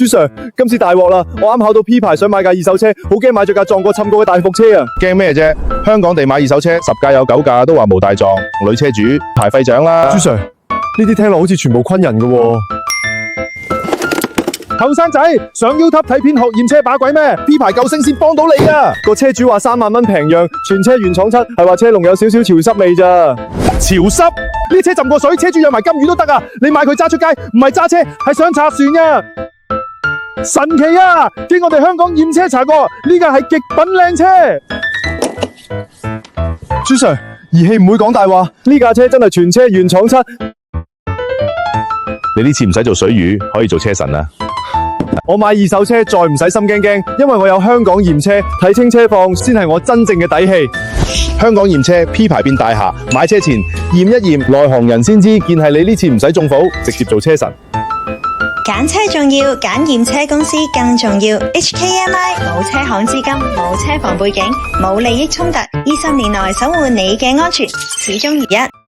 朱 Sir， 今次大鑊啦！我啱考到 P 牌，想買架二手車，好驚買咗架撞過冚過嘅大伏車啊！驚咩啫？香港地買二手車10架有9架都話無大撞，女車主排廢獎啦。朱 Sir， 呢啲聽落好似全部昆人㗎喎。後生仔上 YouTube 睇片學驗車把鬼咩 ？P 牌救星先幫到你啊！個車主話3萬蚊平讓，全車原廠漆，係話車籠有少少潮濕味咋？潮濕？呢車浸過水，車主養埋金魚都得啊！你買佢揸出街，唔係揸車，係想拆船啊！神奇啊！經我哋香港驗車查過，呢架係極品靚車。朱 Sir， 儀器唔會講大話，呢架車真係全車原廠漆。你呢次唔使做水魚，可以做車神啦。我買二手車再唔使心驚驚，因為我有香港驗車，睇清車況先係我真正嘅底氣。香港驗車 P 牌變大廈，買車前驗一驗，內行人先知，見係你呢次唔使中伏，直接做車神。揀車重要，揀驗車公司更重要。HKMI 冇車行資金，冇車房背景，冇利益衝突，20年內守護你嘅安全，始終如一。